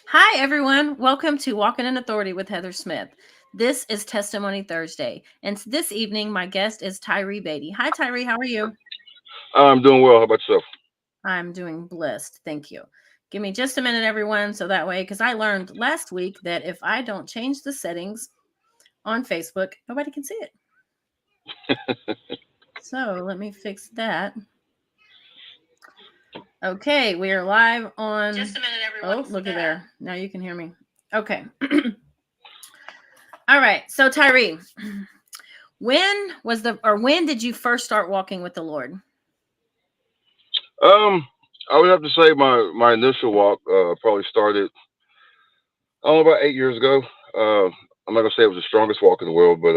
Hi, everyone. Welcome to Walking in Authority with Heather Smith. This is Testimony Thursday. And this evening, my guest is Tyree Beatty. Hi, Tyree. How are you? I'm doing well. How about yourself? I'm doing blessed. Thank you. Give me just a minute, everyone. So that way, because I learned last week that if I don't change the settings on Facebook, nobody can see it. So let me fix that. Okay, we are live on. Just a minute, everyone. Oh, look at there. Now you can hear me. Okay. All right. So, Tyree, when did you first start walking with the Lord? Um, I would have to say my initial walk probably started I don't know about 8 years ago. I'm not gonna say it was the strongest walk in the world, but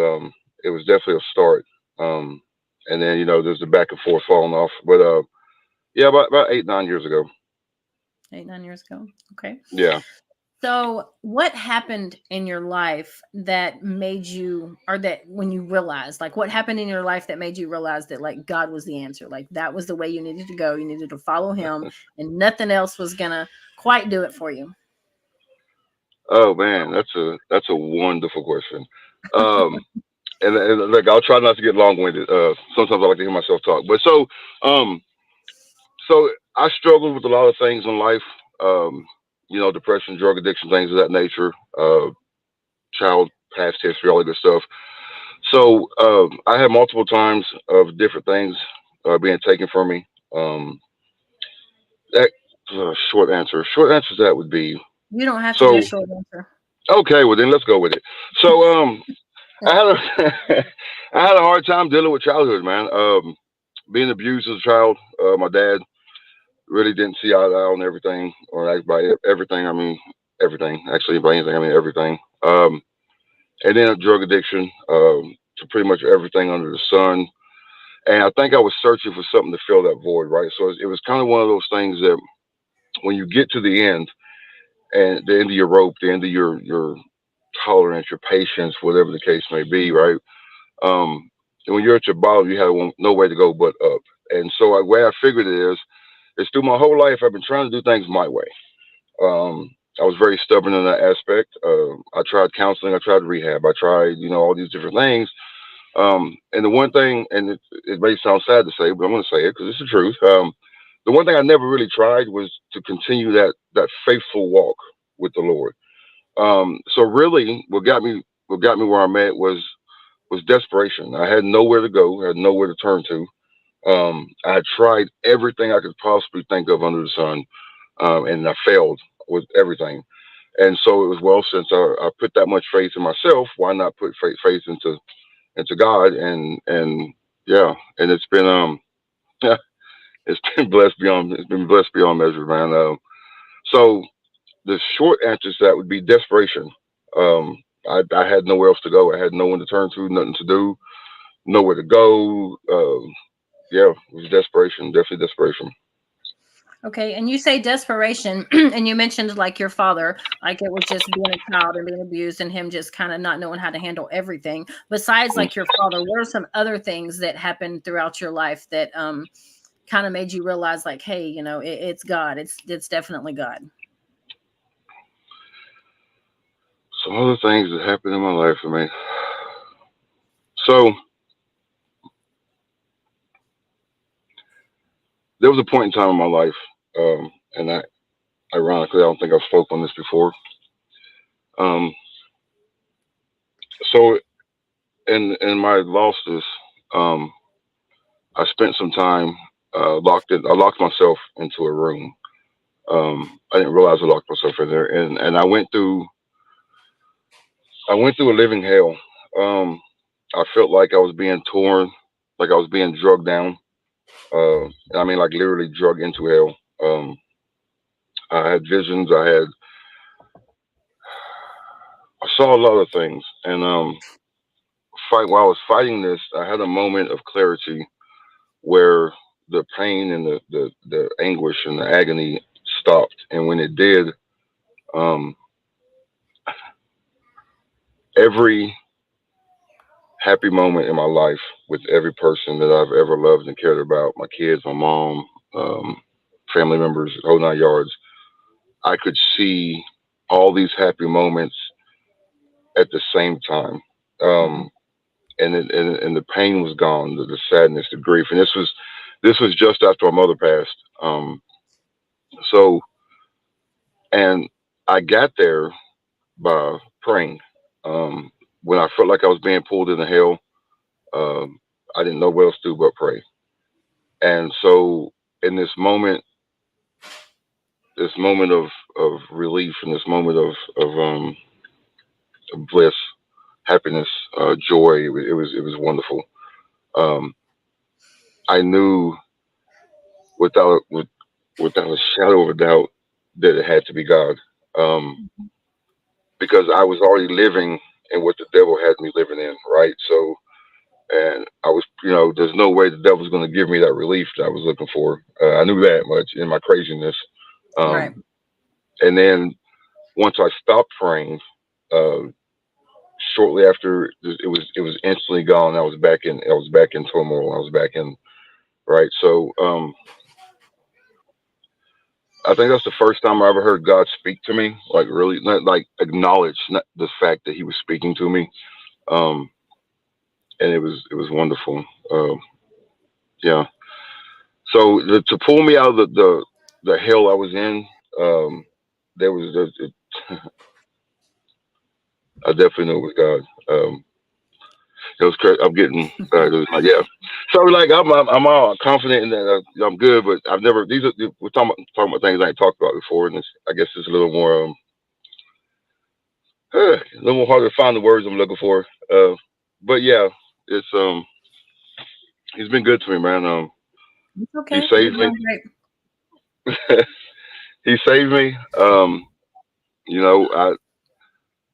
it was definitely a start. Um, and then there's the back and forth falling off. But yeah, about 8 9 years ago. 8 9 years ago. Okay. Yeah. So, what happened in your life that made you, or that when you realized, like, what happened in your life that made you realize that, like, God was the answer? Like, that was the way you needed to go. You needed to follow Him, and nothing else was gonna quite do it for you. Oh man, that's a wonderful question. Um, and look, I'll try not to get long winded. Sometimes I like to hear myself talk. But um, so I struggled with a lot of things in life. Um, depression, drug addiction, things of that nature. Child past history, all that good stuff. So I had multiple times of different things being taken from me. Um, that short answer. Short answer to that would be You don't have to do a so. short answer. Okay, well then let's go with it. So I had a I had a hard time dealing with childhood, man. Being abused as a child. My dad really didn't see eye to eye on everything, or by everything I mean everything. Actually, by anything I mean everything. And then drug addiction to pretty much everything under the sun. And I think I was searching for something to fill that void, right? So it was kind of one of those things that when you get to the end and the end of your rope, the end of your tolerance, your patience, whatever the case may be, right? Um, and when you're at your bottom, you have no way to go but up. And so the way I figured it is through my whole life, I've been trying to do things my way. I was very stubborn in that aspect. I tried counseling, I tried rehab, I tried, all these different things. And the one thing, and it may sound sad to say, but I'm going to say it because it's the truth. The one thing I never really tried was to continue that faithful walk with the Lord. So really, what got me where I'm at was desperation. I had nowhere to go, I had nowhere to turn to. I had tried everything I could possibly think of under the sun, and I failed with everything. And so it was, well, since I put that much faith in myself, why not put faith into God? And yeah, and it's been it's been blessed beyond measure, man. So the short answer to that would be desperation. I had nowhere else to go. I had no one to turn to, nothing to do, nowhere to go. Yeah, it was desperation, definitely desperation. Okay, and you say desperation, and you mentioned like your father, like it was just being a child and being abused, and him just kind of not knowing how to handle everything. Besides, like your father, what are some other things that happened throughout your life that kind of made you realize, like, hey, it's God. It's definitely God. Some other things that happened in my life. I mean, so there was a point in time in my life, and ironically, I don't think I've spoke on this before. Um, so in my losses, um, I spent some time locked in. I locked myself into a room. I didn't realize I locked myself in there, and I went through a living hell. Um, I felt like I was being torn, like I was being drugged down. I mean, like literally drug into hell. I had visions. I saw a lot of things, and while I was fighting this, I had a moment of clarity where the pain and the anguish and the agony stopped. And when it did, um, every happy moment in my life with every person that I've ever loved and cared about, my kids, my mom, family members, the whole 9 yards, I could see all these happy moments at the same time. Mhm. Um, and the pain was gone, the sadness, the grief, and this was just after my mother passed. So and I got there by praying. Um, when I felt like I was being pulled into hell, um, I didn't know what else to do but pray. And so in this moment of relief, and this moment of bliss, happiness, joy, it was wonderful. Um, I knew without with, without a shadow of a doubt that it had to be God, um, because I was already living in what the devil had me living in, right? So, and I was, there's no way the devil's going to give me that relief that I was looking for. I knew that much in my craziness. Right. Um, and then once I stopped praying, uh, shortly after it was instantly gone. I was back in turmoil. I was back in right. So I think that's the first time I ever heard God speak to me, like really, not like acknowledge not the fact that He was speaking to me, um, and it was wonderful. Yeah. So to pull me out of the hell I was in, um, there was I definitely know it was God. It was crazy. I'm getting it was like, yeah. So like I'm all confident in that I'm good, but I've never we're talking about things I ain't talked about before, and I guess it's a little more a little more harder to find the words I'm looking for. But yeah, it's he's been good to me, man. It's He okay. You're saved me. doing great. He saved me. You know,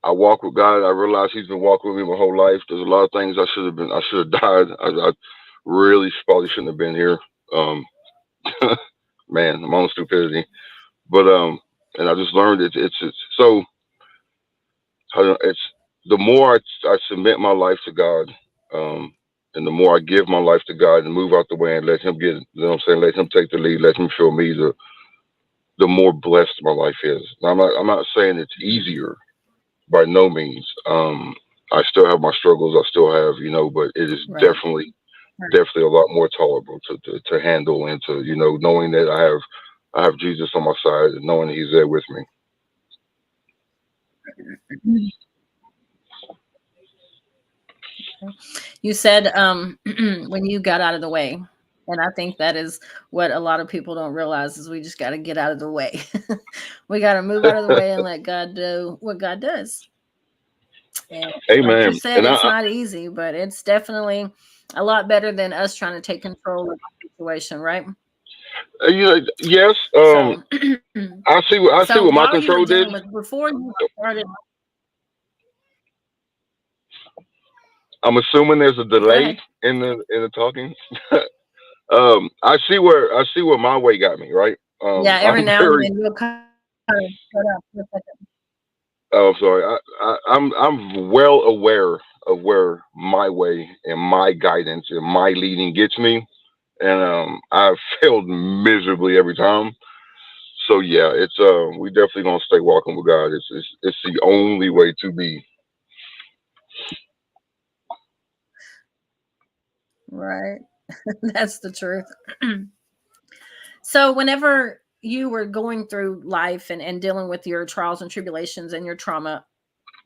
I walk with God. I realize He's been walking with me my whole life. There's a lot of things I should have died. I really probably shouldn't have been here. Um, man, my own stupidity. But and I just learned it's so it's the more I submit my life to God, um, and the more I give my life to God and move out the way and let Him get, you know what I'm saying, let Him take the lead, let Him show me the more blessed my life is. Now, I'm not saying it's easier by no means. I still have my struggles. I still have, but it is Right. definitely a lot more tolerable to handle, and to, knowing that I have Jesus on my side, and knowing He's there with me. Right. You said when you got out of the way. And I think that is what a lot of people don't realize is we just got to get out of the way. We got to move out of the way and let God do what God does. And like you Amen. said, And it's not easy, but it's definitely a lot better than us trying to take control of the situation, right? yes. So, I see what my while you were control did. dealing with before you started, I'm assuming there's a go delay ahead. in the talking. I see where my way got me, right. Yeah, every I'm now and very. then you'll kind of shut up for a second. Oh, sorry. I'm well aware of where my way and my guidance and my leading gets me, and I've failed miserably every time. So yeah, it's we definitely gonna stay walking with God. It's the only way to be. Right. That's the truth. So whenever you were going through life and dealing with your trials and tribulations and your trauma,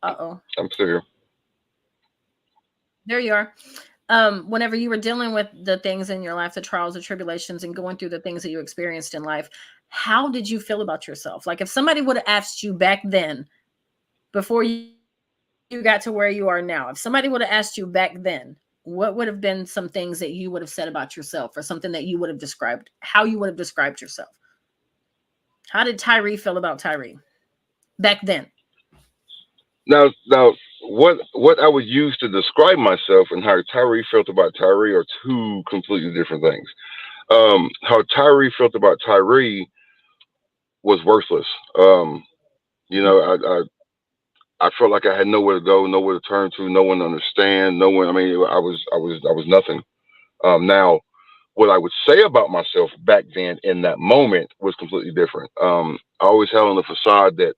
uh-oh, I'm serious. there you are. Whenever you were dealing with the things in your life, the trials and tribulations and going through the things that you experienced in life, how did you feel about yourself? Like if somebody would have asked you back then, before you got to where you are now, if somebody would have asked you back then, what would have been some things that you would have said about yourself or something that you would have described, how you would have described yourself? How did Tyree feel about Tyree back then? Now, what I would use to describe myself and how Tyree felt about Tyree are two completely different things. How Tyree felt about Tyree was worthless. Um, you know, I felt like I had nowhere to go, nowhere to turn to, no one to understand, no one. I mean, I was nothing. Now, what I would say about myself back then in that moment was completely different. I always held on the facade that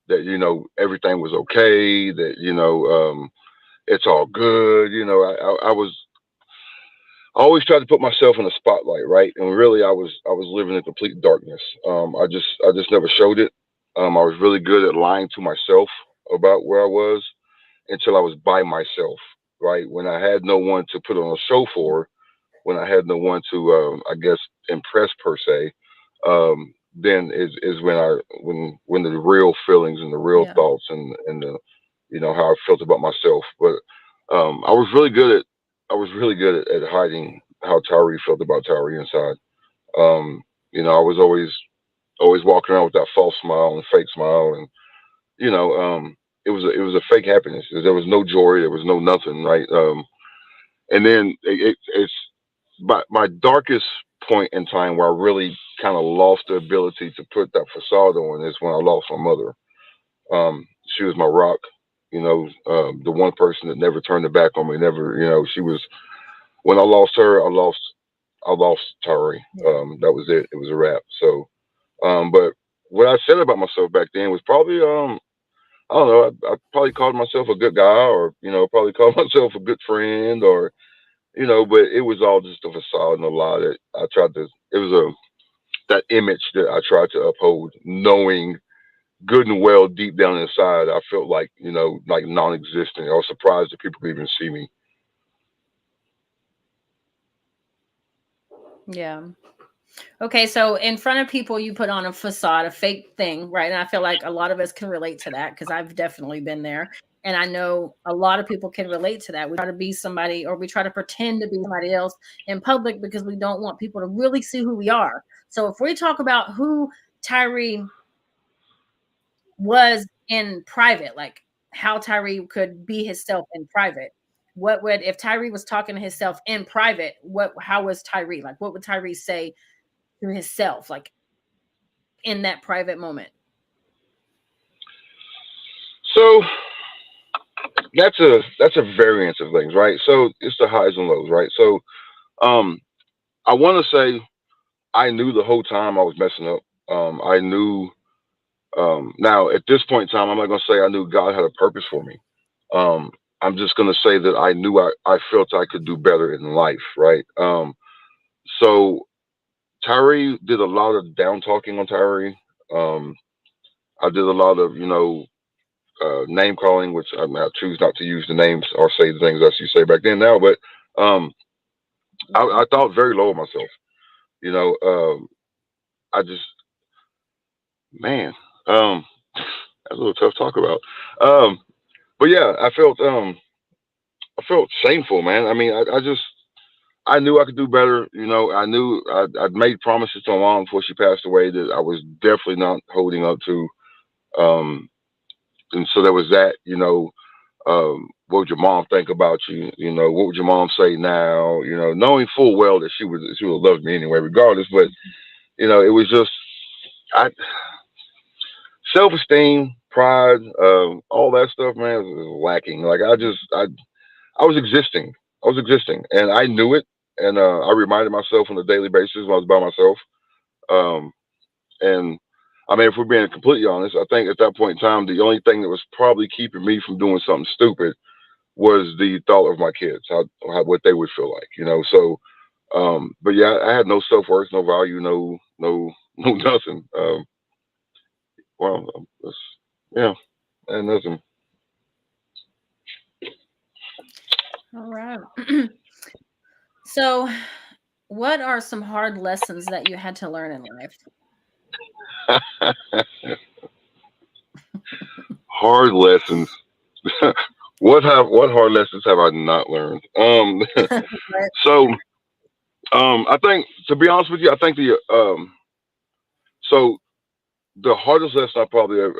that, everything was okay, that, it's all good. I always tried to put myself in the spotlight, right? And really, I was living in complete darkness. I just never showed it. I was really good at lying to myself about where I was until I was by myself, right? When I had no one to put on a show for, when I had no one to, I guess, impress per se, then is when the real feelings and the real Yeah. thoughts and the, how I felt about myself. But I was really good at at hiding how Tyree felt about Tyree inside. I was always walking around with that false smile and fake smile, and you know, it was a fake happiness. There was no joy, there was no nothing, right? And then it's my darkest point in time where I really kind of lost the ability to put that facade on is when I lost my mother. She was my rock. The one person that never turned her back on me. Never, she was. When I lost her, I lost Tyree. Yeah. That was it. It was a wrap. So, but what I said about myself back then was probably, I don't know. I probably called myself a good guy, or probably called myself a good friend, or but it was all just a facade and a lie that I tried to. It was that image that I tried to uphold, knowing good and well deep down inside, I felt like like non-existent. I was surprised that people could even see me. Yeah. Okay, so in front of people, you put on a facade, a fake thing, right? And I feel like a lot of us can relate to that because I've definitely been there. And I know a lot of people can relate to that. We try to be somebody or we try to pretend to be somebody else in public because we don't want people to really see who we are. So if we talk about who Tyree was in private, like how Tyree could be himself in private, what would, if Tyree was talking to himself in private, how was Tyree? Like, what would Tyree say to himself, like in that private moment? So that's a variance of things, right? So it's the highs and lows, right? So um, I want to say I knew the whole time I was messing up. I knew. Now at this point in time, I'm not gonna say I knew God had a purpose for me. Um, I'm just gonna say that I knew I felt I could do better in life, right? So Tyree did a lot of down talking on Tyree. Um, I did a lot of name calling, which I choose not to use the names or say the things that you say back then now. But um, I thought very low of myself. You know, I just man, that's a little tough to talk about. Um, but yeah, I felt shameful, man. I mean, I knew I could do better. I knew I'd made promises to my mom before she passed away that I was definitely not holding up to. Um, and so there was that. What would your mom think about you? What would your mom say now? Knowing full well that she would have loved me anyway, regardless. But it was just I self esteem, pride, all that stuff, man, was lacking. Like I was existing. I was existing, and I knew it. And I reminded myself on a daily basis when I was by myself. Um, and I mean, if we're being completely honest, I think at that point in time, the only thing that was probably keeping me from doing something stupid was the thought of my kids, how what they would feel like. So, but yeah, I had no self worth, no value, no, no nothing. Well, yeah, and nothing. All right. So, what are some hard lessons that you had to learn in life? Hard lessons. What hard lessons have I not learned? Right. So I think, to be honest with you, I think so the hardest lesson I probably have,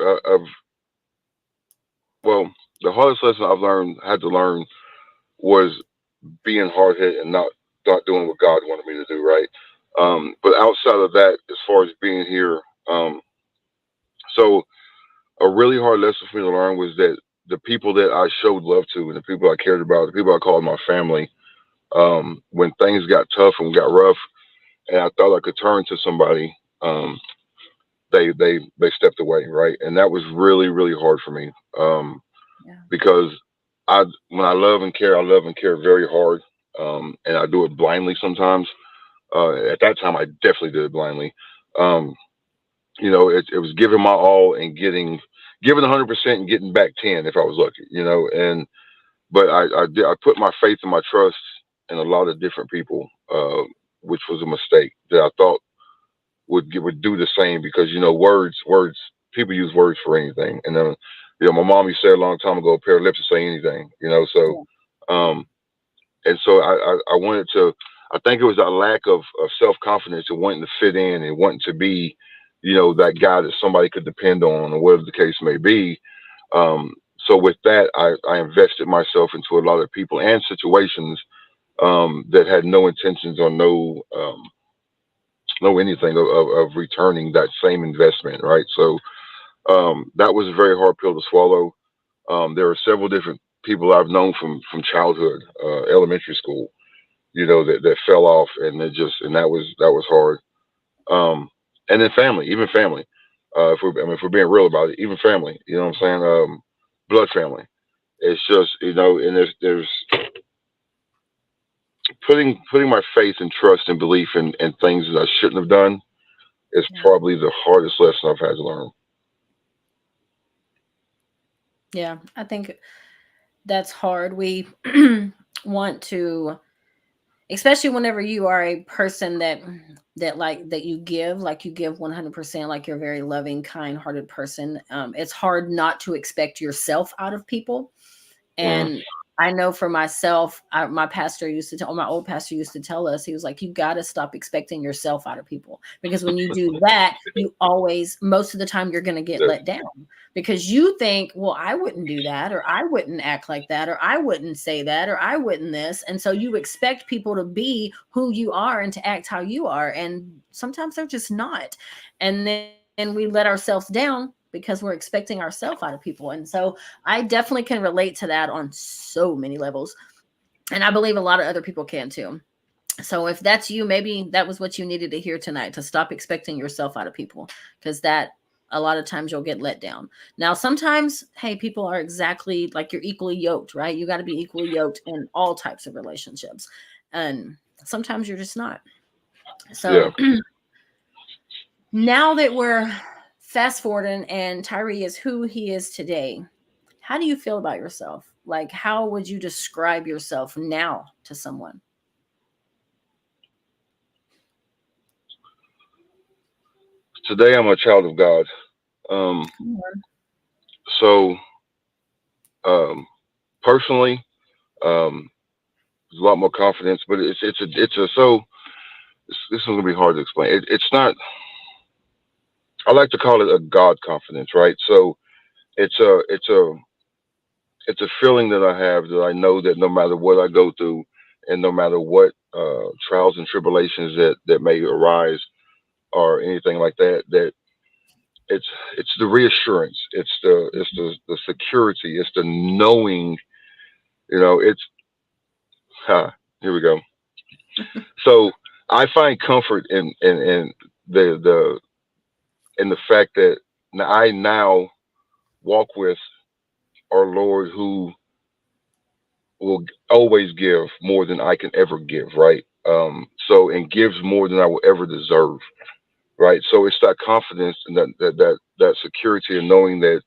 well, the hardest lesson I've learned had to learn was being hard headed and not doing what God wanted me to do, right? But outside of that, as far as being here, so a really hard lesson for me to learn was that the people that I showed love to and the people I cared about, the people I called my family, when things got tough and got rough, and I thought I could turn to somebody, um, they stepped away, right? And that was really really hard for me, Yeah. because when I love and care very hard, and I do it blindly sometimes. At that time, I definitely did it blindly. Um, it was giving my all and giving 100% and getting back 10 if I was lucky, and but I put my faith and my trust in a lot of different people, which was a mistake that I thought would do the same, because words, people use words for anything. And then my mom used to say a long time ago, a pair of lips will say anything, so Yeah. um and so I wanted to. I think it was a lack of self confidence and wanting to fit in and wanting to be, that guy that somebody could depend on, or whatever the case may be. So with that, I invested myself into a lot of people and situations, that had no intentions or no anything of returning that same investment, right? So that was a very hard pill to swallow. There are several different people I've known from childhood, elementary school, that fell off, and that was hard. And then family, even family. If we're being real about it, even family, you know what I'm saying? Blood family. It's just, and there's putting my faith and trust and belief in things that I shouldn't have done is Yeah. probably the hardest lesson I've had to learn. Yeah. I think that's hard. We want to, especially whenever you are a person that you give 100%, like you're a very loving, kind-hearted person. It's hard not to expect yourself out of people. Mm, And I know for myself, my old pastor used to tell us, he was like, you got to stop expecting yourself out of people. Because when you do that, most of the time, you're going to get yes, let down because you think, well, I wouldn't do that, or I wouldn't act like that, or I wouldn't say that, or I wouldn't this. And so you expect people to be who you are and to act how you are. And sometimes they're just not. And then we let ourselves down because we're expecting ourselves out of people. And so I definitely can relate to that on so many levels. And I believe a lot of other people can too. So if that's you, maybe that was what you needed to hear tonight, to stop expecting yourself out of people, because that a lot of times you'll get let down. Now, sometimes, hey, people are exactly like you're equally yoked, right? You got to be equally yoked in all types of relationships. And sometimes you're just not. yeah. So now that we're fast forwarding and Tyree is who he is today, how do you feel about yourself? Like, how would you describe yourself now to someone? Today I'm a child of God. Um, Come on. so um, personally, um, there's a lot more confidence, but this is gonna be hard to explain. It's not. I like to call it a God confidence, right? So it's a it's a it's a feeling that I have, that I know that no matter what I go through, and no matter what trials and tribulations that may arise, or anything like that, that it's it's the reassurance, it's the security, it's the knowing. It's here we go. So I find comfort in the in the fact that I now walk with our Lord, who will always give more than I can ever give, right? And gives more than I will ever deserve, right? So it's that confidence and that security, and knowing that,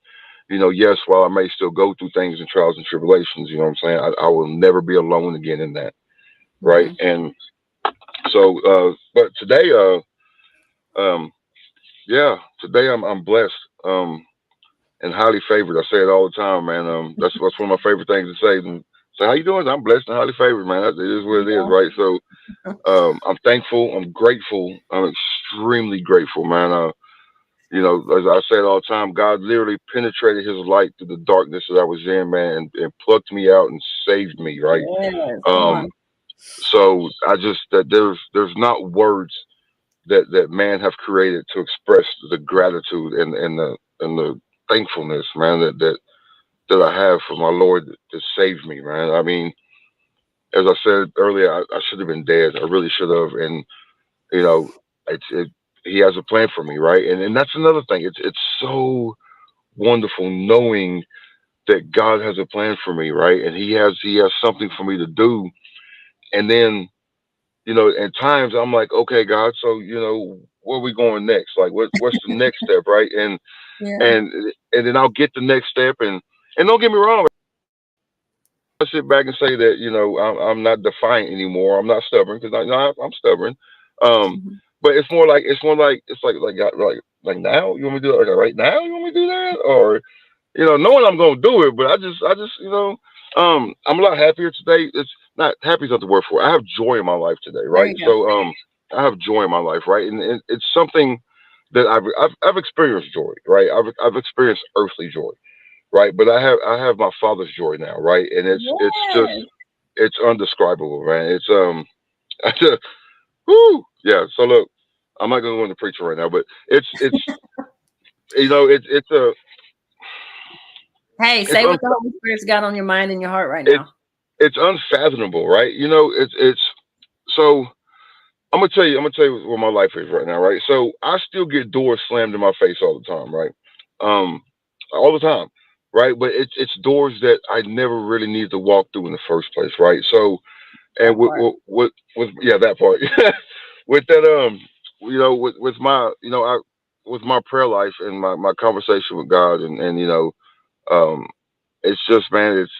yes, while I may still go through things and trials and tribulations, you know what I'm saying, I will never be alone again in that, right? Hmm. And so, but today, um, yeah, today I'm blessed, and highly favored. I say it all the time, man. That's one of my favorite things to say. And say, how you doing? I'm blessed and highly favored, man. It is what it is, Yeah. right? So, I'm thankful. I'm grateful. I'm extremely grateful, man. As I say it all the time, God literally penetrated His light through the darkness that I was in, man, and plucked me out and saved me, right? Yes. Come Um, on. so I just that there's not words that man have created to express the gratitude and the thankfulness, man, that I have for my Lord that saved me, man. I mean, as I said earlier, I should have been dead. I really should have, and you know, it's he has a plan for me, right? And that's another thing. It's so wonderful knowing that God has a plan for me, right? And he has something for me to do. And then, at times I'm like, okay, God, so where are we going next? Like, what's the next step, right? Yeah. And and then I'll get the next step, and don't get me wrong, I sit back and say that I'm not defiant anymore. I'm not stubborn because I'm stubborn. Um, Mhm. but it's like God, like now you want me to do it like right now you want me to do that or knowing I'm gonna do it, but I just I'm a lot happier today. It's not happy is not the word for it. I have joy in my life today, There right? you go. So I have joy in my life, right? And it's something that I've experienced joy, right? I've experienced earthly joy, right? But I have my father's joy now, right? And it's just Yes. it's undescribable, man. It's I just whoo yeah. So look, I'm not gonna go into preaching right now, but it's it's a Hey, it's say what the Holy Spirit's got on your mind and your heart right it's now. it's unfathomable, right? It's so I'm gonna tell you where my life is right now, right? So I still get doors slammed in my face all the time, right? Um, all the time, right? But it's doors that I never really needed to walk through in the first place, right? So and That part. with yeah that part with that with my with my prayer life and my conversation with God and um it's just man it's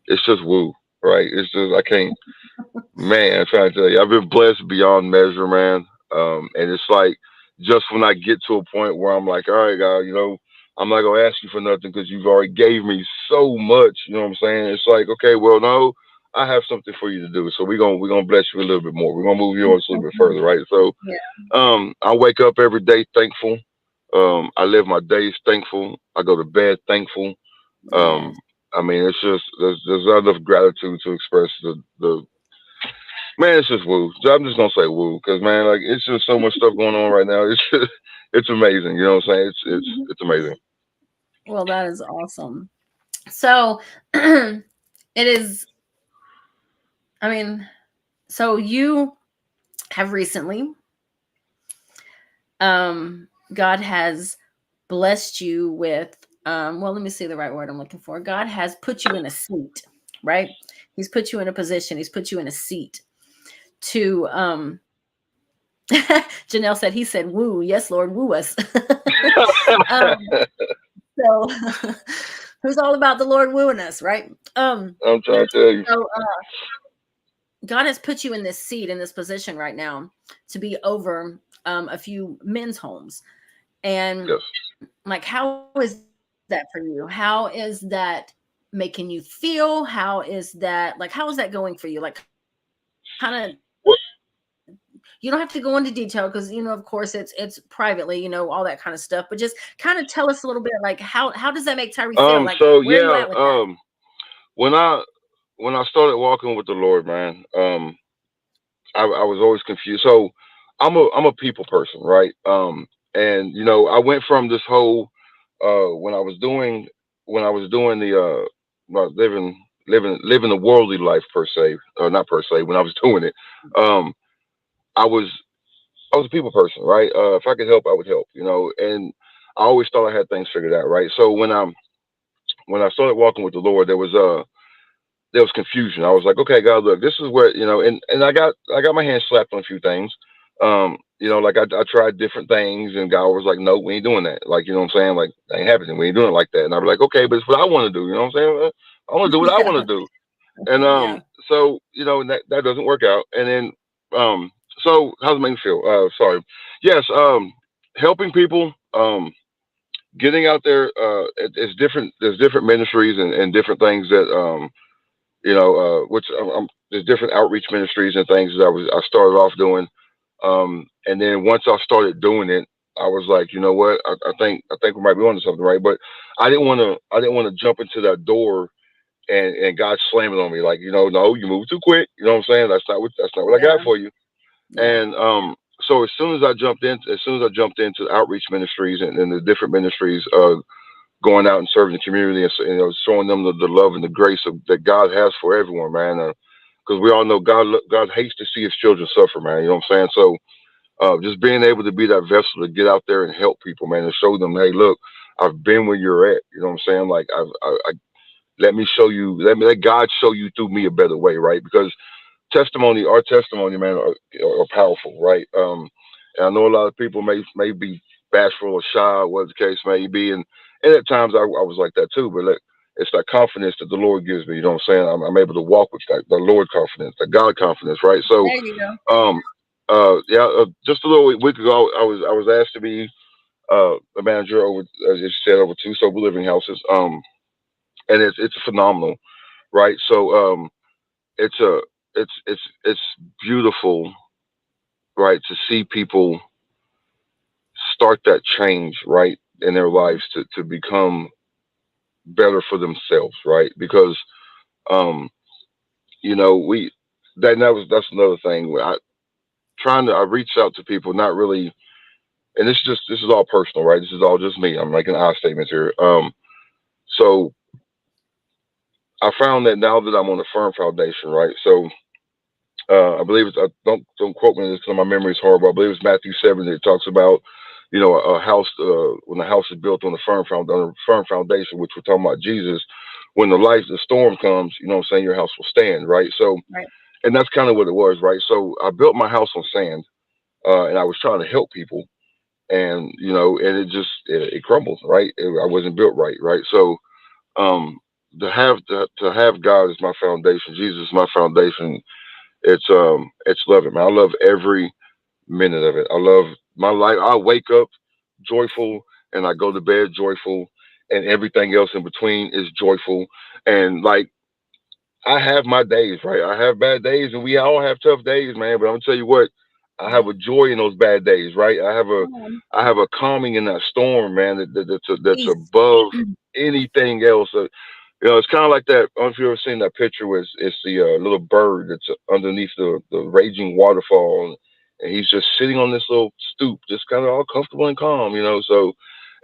it's just woo, right? It's just I can't. Man, I'm trying to tell you, I've been blessed beyond measure, man. And it's like just when I get to a point where I'm like, all right, God, I'm not gonna ask you for nothing because you've already gave me so much. You know what I'm saying? It's like, okay, well, no, I have something for you to do, so we're gonna bless you a little bit more. We're gonna move you on just a little bit further, right? So, Yeah. I wake up every day thankful. I live my days thankful. I go to bed thankful. Yes. Um, I mean, it's just there's not enough gratitude to express the Man, it's just woo. I'm just gonna say woo, because man, like it's just so much stuff going on right now. It's just, it's amazing. You know what I'm saying? It's amazing. Well, that is awesome. So it is, I mean, so you have recently, God has blessed you with, well, let me see the right word I'm looking for. God has put you in a seat, right? He's put you in a position, he's put you in a seat to, Janelle said, he said, woo, yes, Lord, woo us. um, so who's all about the Lord wooing us, right? I'm trying to tell you. So God has put you in this seat, in this position right now to be over a few men's homes. And Yes. like, how is that for you? How is that making you feel? How is that like, how is that going for you? Like, kind of, What? you don't have to go into detail because of course it's privately, all that kind of stuff. But just kind of tell us a little bit, like how does that make Tyree feel? Like, So where are you yeah. at with that? When I when I started walking with the Lord, man, I was always confused. So I'm a people person, right? And I went from this whole when I was doing the well, living the worldly life per se, not per se. When I was doing it, um, I was I was a people person, right? If I could help, I would help, and I always thought I had things figured out, right? So when I started walking with the Lord, there was confusion. I was like, okay, God, look, this is where and I got my hands slapped on a few things. Like I tried different things, and God was like, no, we ain't doing that. Like, you know what I'm saying? Like, that ain't happening. We ain't doing it like that. And I'd be like, okay, but it's what I want to do. You know what I'm saying? I want to do what I Yeah, want to do. And yeah, so and that doesn't work out. And then so how's it make me feel? Sorry. Yes. Helping people. Getting out there. It's different. There's different ministries and different things that which there's different outreach ministries and things that I started off doing, and then once I started doing it, I was like, you know what, I think we might be onto something, right? But I didn't want to jump into that door and God slam it on me, like, no, you move too quick. You know what I'm saying? That's not what I got yeah, for you. yeah, And so as soon as I jumped into outreach ministries and the different ministries, going out and serving the community and showing them the love and the grace that God has for everyone, man. because we all know God hates to see his children suffer, man. You know what I'm saying? So just being able to be that vessel to get out there and help people, man, and show them, hey, look, I've been where you're at. You know what I'm saying? Like let me show you, let God show you through me a better way, right? Because our testimony, man, are powerful, right? And I know a lot of people may be bashful or shy, whatever the case may be, and at times I was like that too. But look, it's that confidence that the Lord gives me. You know what I'm saying? I'm able to walk with that, the Lord confidence, the God confidence, right? So, There you go. um, yeah, just a little week ago, I was asked to be a manager over, as you said, over two sober living houses. And it's phenomenal, right? So, it's a it's beautiful, right, to see people start that change, right, in their lives to become better for themselves, right? Because um, we that's another thing. I reach out to people, not really, and this is all personal, right? This is all just me. I'm making I statements here. So I found that now that I'm on a firm foundation, right? So I believe it's don't quote me on this because my memory is horrible. I believe it's Matthew 7 that talks about, a house when the house is built on a firm foundation, which we're talking about Jesus. When the storm comes, you know what I'm saying, your house will stand, right? So, Right. and that's kind of what it was, right? So I built my house on sand, and I was trying to help people, and and it crumbled, right? I wasn't built right, right? So, um, to have God as my foundation, Jesus is my foundation. It's loving, man. I love every minute of it. I love my life. I wake up joyful and I go to bed joyful, and everything else in between is joyful. And like I have my days, right? I have bad days, and we all have tough days, man. But I'm gonna tell you what, I have Yeah. a joy in those bad days, right? Come on. I have a calming in that storm, man. That's Peace. above anything else. It's kind of like that. I don't know if you ever seen that picture where it's the little bird that's underneath the raging waterfall, and he's just sitting on this little stoop, just kind of all comfortable and calm, So,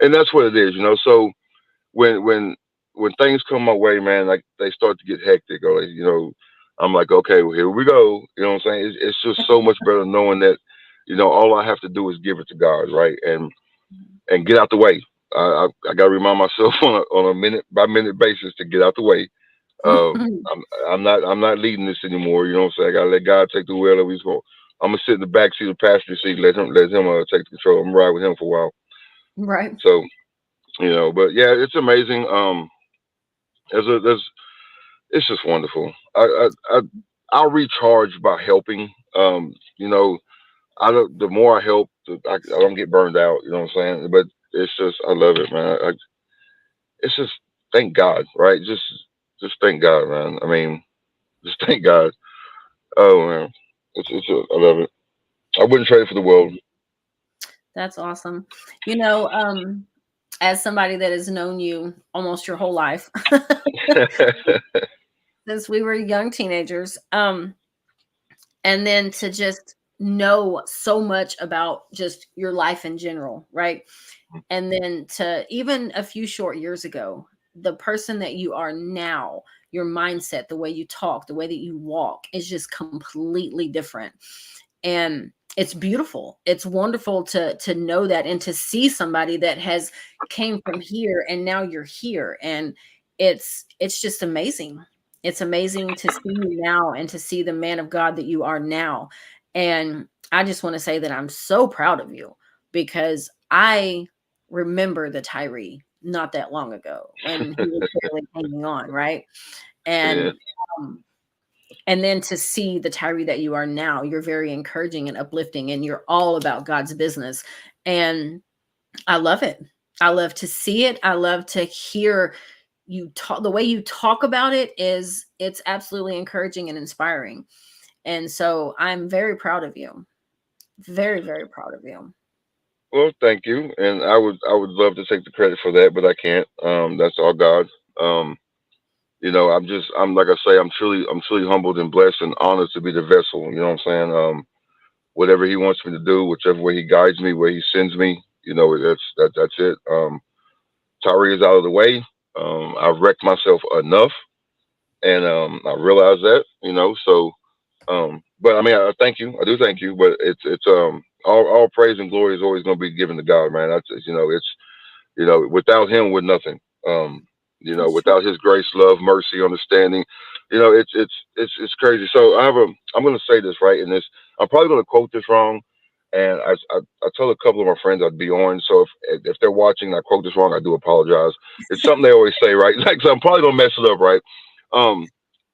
and that's what it is. So when when when things come my way, man, like they start to get hectic, or I'm like, okay, well, here we go. You know what I'm saying? It's just so much better knowing that, all I have to do is give it to God, right, and get out the way. I got to remind myself on a minute by minute basis to get out the way. I'm not leading this anymore. You know what I'm saying? I got to let God take the wheel. I'm gonna sit in the back seat, the passenger seat, let him take the control. I'm gonna ride with him for a while. Right. So but yeah, it's amazing. It's just wonderful. I recharge by helping. The more I help, I don't get burned out. You know what I'm saying? But it's just I love it, man. It's just thank God, right? Just thank God, man. I mean, just thank God. Oh man, I love it. I wouldn't trade it for the world. That's awesome. You know, as somebody that has known you almost your whole life, since we were young teenagers, and then to just know so much about just your life in general, right? And then to even a few short years ago, the person that you are now, your mindset, the way you talk, the way that you walk is just completely different. And it's beautiful. It's wonderful to know that and to see somebody that has came from here and now you're here. And it's just amazing. It's amazing to see you now and to see the man of God that you are now. And I just want to say that I'm so proud of you because I remember the Tyree not that long ago when he was barely hanging on, right? Yeah. And um, and then to see the Tyree that you are now, you're very encouraging and uplifting, and you're all about God's business. And I love it. I love to see it. I love to hear you talk. The way you talk about it's absolutely encouraging and inspiring. And so I'm very proud of you. Very, very proud of you. Well, thank you, and I would love to take the credit for that, but I can't. That's all God. Um, I'm like I say, I'm truly humbled and blessed and honored to be the vessel. You know what I'm saying? Whatever He wants me to do, whichever way He guides me, where He sends me, that's it. Tyree is out of the way. I've wrecked myself enough, and I realized that, so but I mean, I thank you. I do thank you, but it's all praise and glory is always going to be given to God, man. It's without Him, we're nothing. That's true. Without His grace, love, mercy, understanding, it's crazy. So I'm going to say this right, and this I'm probably going to quote this wrong, and I told a couple of my friends I'd be on. So if they're watching and I quote this wrong, I do apologize. It's something they always say, right? Like, so I'm probably going to mess it up, right? Um,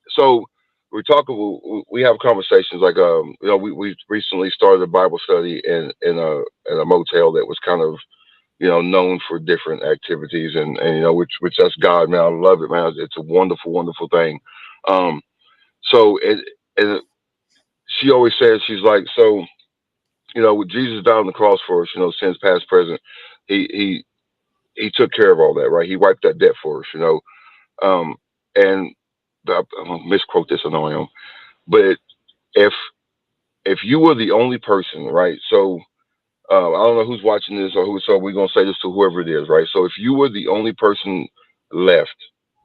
so we have conversations like we recently started a Bible study in a motel that was kind of known for different activities, and which that's God, man. I love it, man. It's a wonderful, wonderful thing. Um, so and she always says, she's like, so with Jesus died on the cross for us, sins past, present, he he took care of all that, right? He wiped that debt for us, and I'm gonna misquote this, I know I am, but if you were the only person, right? So I don't know who's watching this or who. So we're gonna say this to whoever it is, right? So if you were the only person left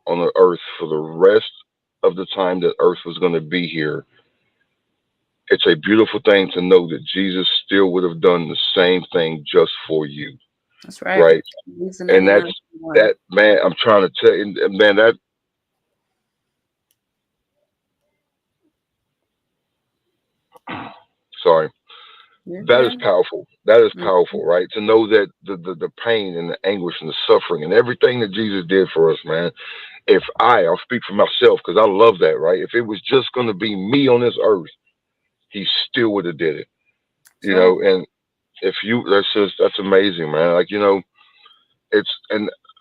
on the earth for the rest of the time that Earth was gonna be here, it's a beautiful thing to know that Jesus still would have done the same thing just for you, That's right. right? He's the And 99 one. that, man. I'm trying to tell you, man. Sorry. You're That is good. powerful. That is Mhm. powerful, right? To know that the pain and the anguish and the suffering and everything that Jesus did for us, man. If I'll speak for myself because I love that, right? If it was just going to be me on this earth, He still would have did it, That's right. And that's amazing, man. Like and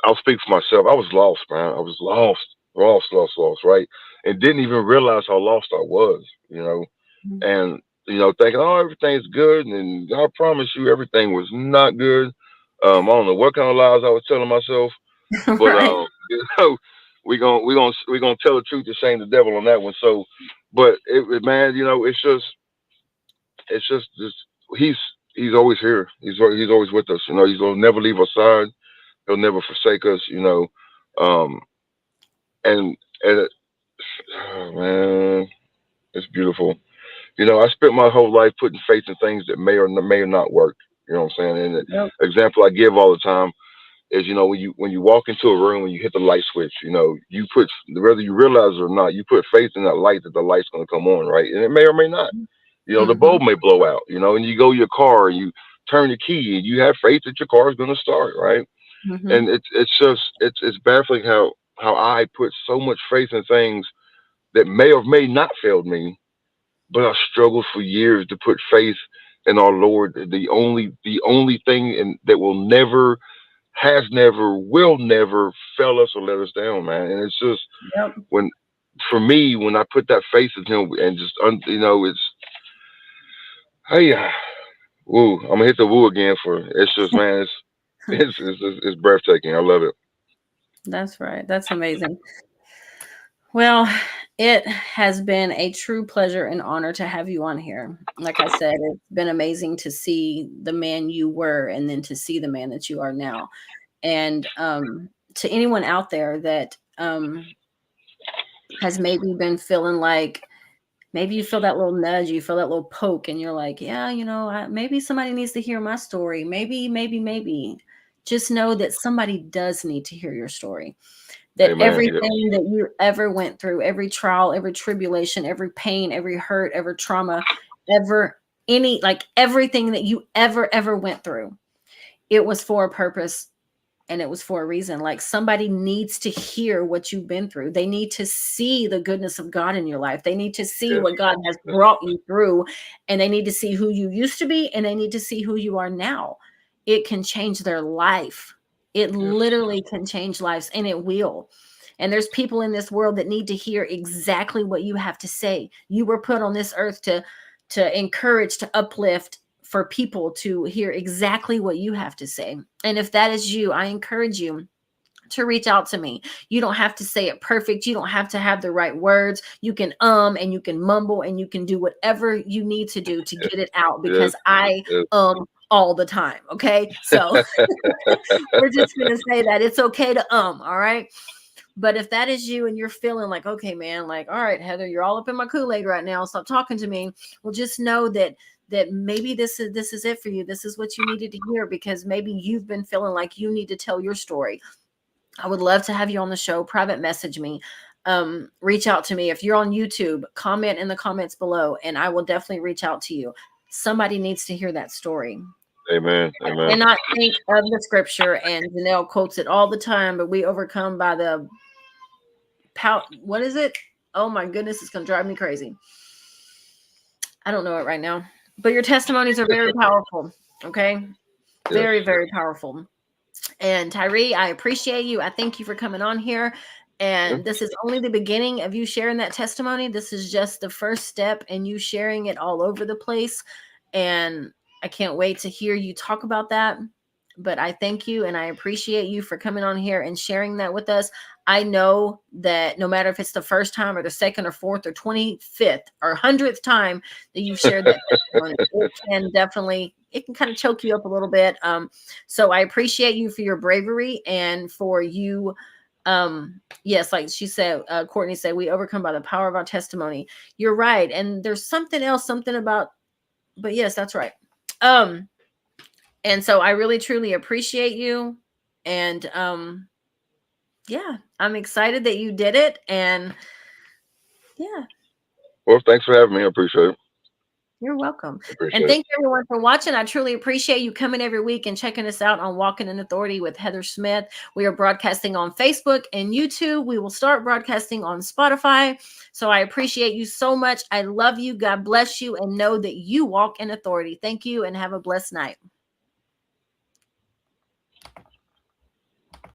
I'll speak for myself. I was lost, man. I was lost, right? And didn't even realize how lost I was, Mhm. and thinking, oh, everything's good, and I promise you, everything was not good. I don't know what kind of lies I was telling myself, but Right. we gonna tell the truth to shame the devil on that one. So, but man, it's just he's he's always here. He's always with us. He's gonna never leave our side. He'll never forsake us. Um, and oh, man, it's beautiful. I spent my whole life putting faith in things that may or not work. You know what I'm saying? And Yep. the example I give all the time is, when you walk into a room and you hit the light switch, you put, whether you realize it or not, you put faith in that light that the light's going to come on, right? And it may or may not. The Hmm. bulb may blow out. And you go to your car and you turn the key and you have faith that your car is going to start, right? Hmm. And it's baffling how I put so much faith in things that may or may not failed me, but I struggled for years to put faith in our Lord, the only thing that will never, has never, will never fail us or let us down, man. And it's just Yep. when, for me, when I put that faith in Him and just, it's, hey, woo, I'm gonna hit the woo again for it's just, man, it's breathtaking. I love it. That's right. That's amazing. Well, it has been a true pleasure and honor to have you on here. Like I said, it's been amazing to see the man you were and then to see the man that you are now. And to anyone out there that has maybe been feeling like maybe you feel that little nudge, you feel that little poke, and you're like, yeah, maybe somebody needs to hear my story. Maybe. Just know that somebody does need to hear your story, that Amen. Yes. everything that you ever went through, every trial, every tribulation, every pain, every hurt, every trauma, ever, everything that you ever went through, it was for a purpose and it was for a reason. Like somebody needs to hear what you've been through. They need to see the goodness of God in your life. They need to see Yes. what God has Yes. brought you through, and they need to see who you used to be, and they need to see who you are now. It can change their life. It Yes. literally can change lives, and it will. And there's people in this world that need to hear exactly what you have to say. You were put on this earth to encourage, to uplift, for people to hear exactly what you have to say. And if that is you, I encourage you to reach out to me. You don't have to say it perfect. You don't have to have the right words. You can and you can mumble and you can do whatever you need to do to Yes. get it out, Yes. because I Yes. all the time. Okay. So we're just gonna say that it's okay to all right. But if that is you and you're feeling like, okay, man, like, all right, Heather, you're all up in my Kool-Aid right now. Stop talking to me. Well, just know that maybe this is it for you. This is what you needed to hear, because maybe you've been feeling like you need to tell your story. I would love to have you on the show. Private message me. Reach out to me. If you're on YouTube, comment in the comments below, and I will definitely reach out to you. Somebody needs to hear that story. Amen. I Amen. cannot think of the scripture, and Janelle quotes it all the time, but we overcome by the what is it? Oh my goodness, it's going to drive me crazy. I don't know it right now, but your testimonies are very powerful. Okay. Very, very powerful. And Tyree, I appreciate you. I thank you for coming on here. And this is only the beginning of you sharing that testimony. This is just the first step in you sharing it all over the place. And I can't wait to hear you talk about that. But I thank you and I appreciate you for coming on here and sharing that with us. I know that no matter if it's the first time or the second or fourth or 25th or 100th time that you've shared that testimony, it can kind of choke you up a little bit. So I appreciate you for your bravery and for you. Yes, like she said, Courtney said, we overcome by the power of our testimony. You're right. And there's something else, but yes, that's right. And so I really, truly appreciate you. And yeah, I'm excited that you did it. And yeah. Well, thanks for having me. I appreciate it. You're welcome. And thank you everyone for watching. I truly appreciate you coming every week and checking us out on Walking in Authority with Heather Smith. We are broadcasting on Facebook and YouTube. We will start broadcasting on Spotify. So I appreciate you so much. I love you. God bless you, and know that you walk in authority. Thank you and have a blessed night.